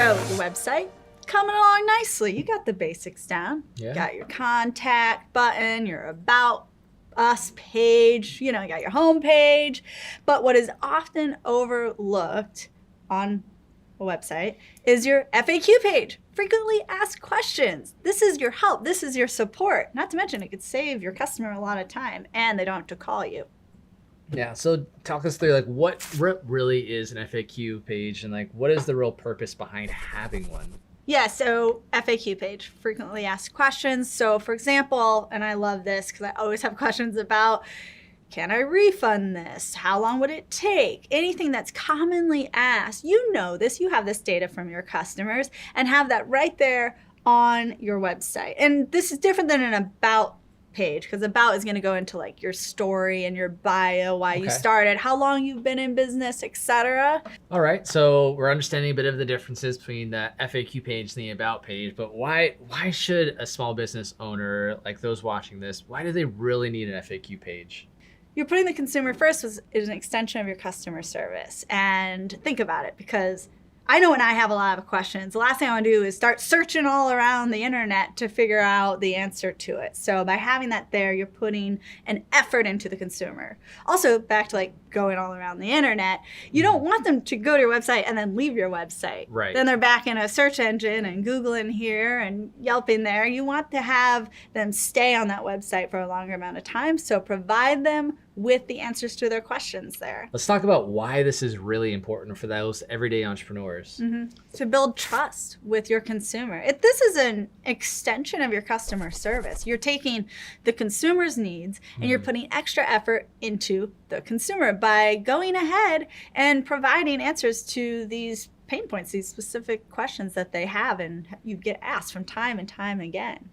So the website coming along nicely. You got the basics down. Yeah. Got your contact button, your about us page, you got your home page. But what is often overlooked on a website is your FAQ page. Frequently asked questions. This is your help. This is your support. Not to mention it could save your customer a lot of time and they don't have to call you. Yeah, so talk us through what really is an FAQ page and what is the real purpose behind having one? Yeah, so FAQ page, frequently asked questions. So for example, and I love this because I always have questions about, can I refund this? How long would it take? Anything that's commonly asked, you know this, you have this data from your customers and have that right there on your website. And this is different than an about page because about is going to go into your story and your bio, why you started, how long you've been in business, etc. All right, so we're understanding a bit of the differences between the FAQ page and the about page, but why should a small business owner, like those watching this, why do they really need an FAQ page? You're putting the consumer first is an extension of your customer service. And think about it, because I know when I have a lot of questions, the last thing I want to do is start searching all around the internet to figure out the answer to it. So by having that there, you're putting an effort into the consumer. Also, back to going all around the internet, you don't want them to go to your website and then leave your website. Right. Then they're back in a search engine and Googling here and Yelping there. You want to have them stay on that website for a longer amount of time. So provide them with the answers to their questions there. Let's talk about why this is really important for those everyday entrepreneurs. To build trust with your consumer. This is an extension of your customer service. You're taking the consumer's needs and you're putting extra effort into the consumer by going ahead and providing answers to these pain points, these specific questions that they have and you get asked from time and time again.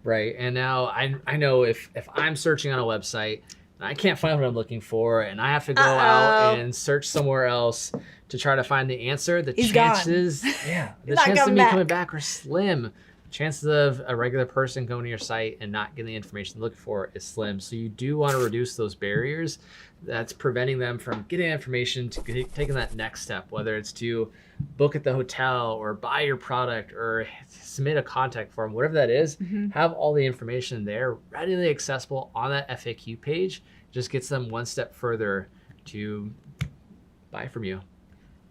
Right, and now I know if I'm searching on a website, I can't find what I'm looking for, and I have to go out and search somewhere else to try to find the answer. The chances of me coming back are slim. Chances of a regular person going to your site and not getting the information they're looking for is slim. So you do want to reduce those barriers that's preventing them from getting information to taking that next step, whether it's to book at the hotel or buy your product or submit a contact form, whatever that is. Have all the information there readily accessible on that FAQ page. Just gets them one step further to buy from you.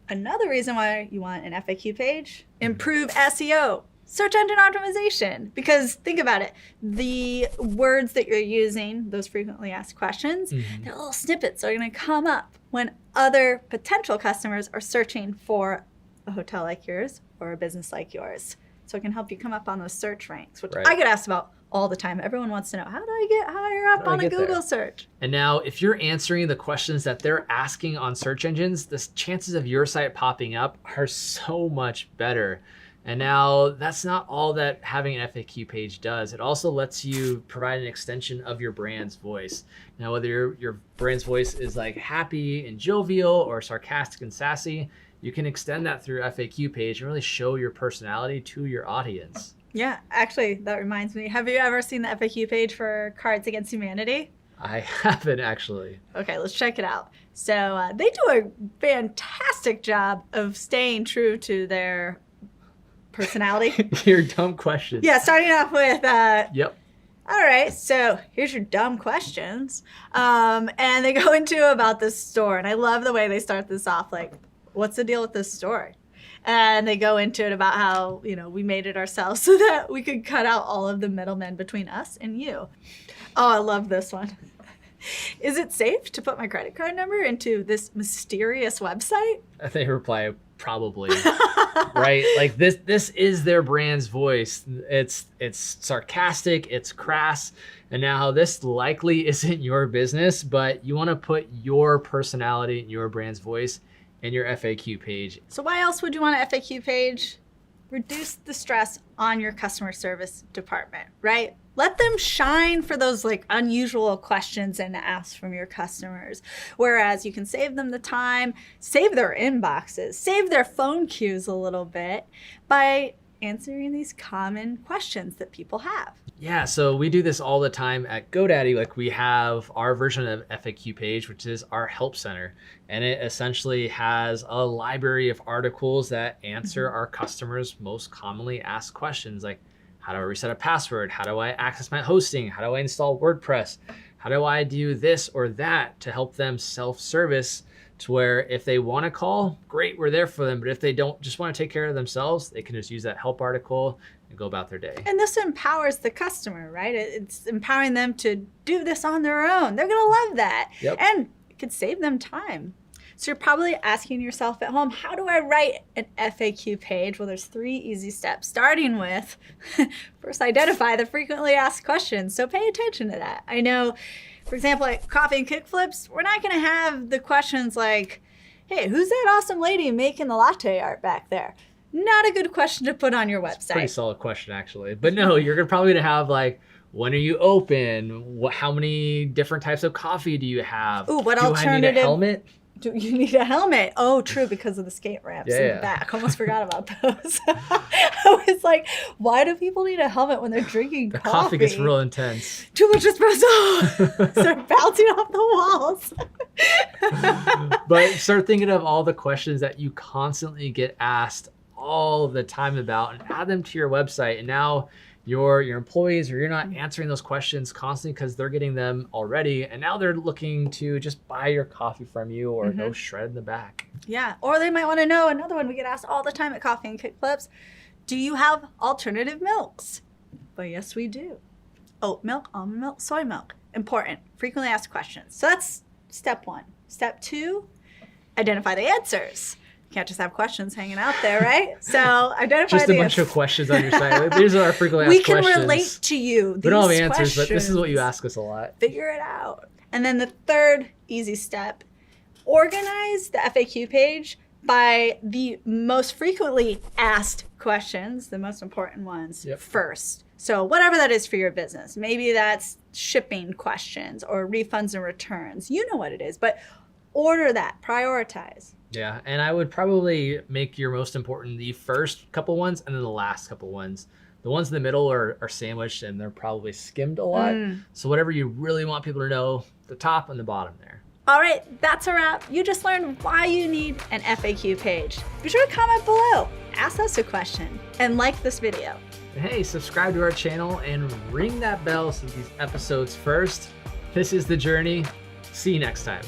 Another reason why you want an FAQ page, improve SEO. Search engine optimization, because think about it, the words that you're using, those frequently asked questions, they're little snippets that are going to come up when other potential customers are searching for a hotel like yours or a business like yours. So it can help you come up on those search ranks, which I get asked about all the time. Everyone wants to know, how do I get higher up on a Google search? And now if you're answering the questions that they're asking on search engines, the chances of your site popping up are so much better. And now that's not all that having an FAQ page does. It also lets you provide an extension of your brand's voice. Now, whether your brand's voice is happy and jovial or sarcastic and sassy, you can extend that through your FAQ page and really show your personality to your audience. Yeah, actually, that reminds me. Have you ever seen the FAQ page for Cards Against Humanity? I haven't actually. Okay, let's check it out. So they do a fantastic job of staying true to their personality. Your dumb questions. Yeah, starting off with, yep. All right, so here's your dumb questions. And they go into about this store. And I love the way they start this off, what's the deal with this store? And they go into it about how, we made it ourselves so that we could cut out all of the middlemen between us and you. Oh, I love this one. Is it safe to put my credit card number into this mysterious website? They reply, probably. Right? This is their brand's voice. It's sarcastic, it's crass, and now this likely isn't your business, but you want to put your personality and your brand's voice in your FAQ page. So why else would you want an FAQ page? Reduce the stress on your customer service department, right? Let them shine for those unusual questions and asks from your customers. Whereas you can save them the time, save their inboxes, save their phone queues a little bit by answering these common questions that people have. Yeah, so we do this all the time at GoDaddy. Like, we have our version of FAQ page, which is our help center. And it essentially has a library of articles that answer our customers' most commonly asked questions, like, how do I reset a password? How do I access my hosting? How do I install WordPress? How do I do this or that to help them self-service, to where if they want to call, great, we're there for them. But if they don't just want to take care of themselves, they can just use that help article and go about their day. And this empowers the customer, right? It's empowering them to do this on their own. They're going to love that. Yep. And it could save them time. So you're probably asking yourself at home, how do I write an FAQ page? Well, there's 3 easy steps, starting with first identify the frequently asked questions. So pay attention to that. I know, for example, at Coffee and Kickflips, we're not going to have the questions like, hey, who's that awesome lady making the latte art back there? Not a good question to put on your website. It's a pretty solid question, actually. But no, you're probably going to have like, when are you open? How many different types of coffee do you have? Ooh, what do alternative? I need a helmet? Do you need a helmet? Oh, true, because of the skate ramps in the back. Almost forgot about those. I was like, why do people need a helmet when they're drinking The coffee? coffee gets real intense. Too much espresso. Start bouncing off the walls. But start thinking of all the questions that you constantly get asked all the time about, and add them to your website. And now your employees, or you're not answering those questions constantly because they're getting them already, and now they're looking to just buy your coffee from you or go shred in the back. Yeah, or they might want to know, another one we get asked all the time at Coffee and Kickflips, do you have alternative milks? Well, yes, we do. Oat milk, almond milk, soy milk. Important, frequently asked questions. So that's step 1. Step 2, identify the answers. Can't just have questions hanging out there, right? So identify just a bunch of questions on your site. Like, these are our frequently asked questions. We can relate to you. We don't have answers, but this is what you ask us a lot. Figure it out. And then the third easy step, organize the FAQ page by the most frequently asked questions, the most important ones, first. So whatever that is for your business, maybe that's shipping questions or refunds and returns. You know what it is, but order that, prioritize. Yeah, and I would probably make your most important the first couple ones and then the last couple ones. The ones in the middle are sandwiched and they're probably skimmed a lot. So whatever you really want people to know, the top and the bottom there. All right, that's a wrap. You just learned why you need an FAQ page. Be sure to comment below, ask us a question, and like this video. And hey, subscribe to our channel and ring that bell so these episodes first. This is The Journey. See you next time.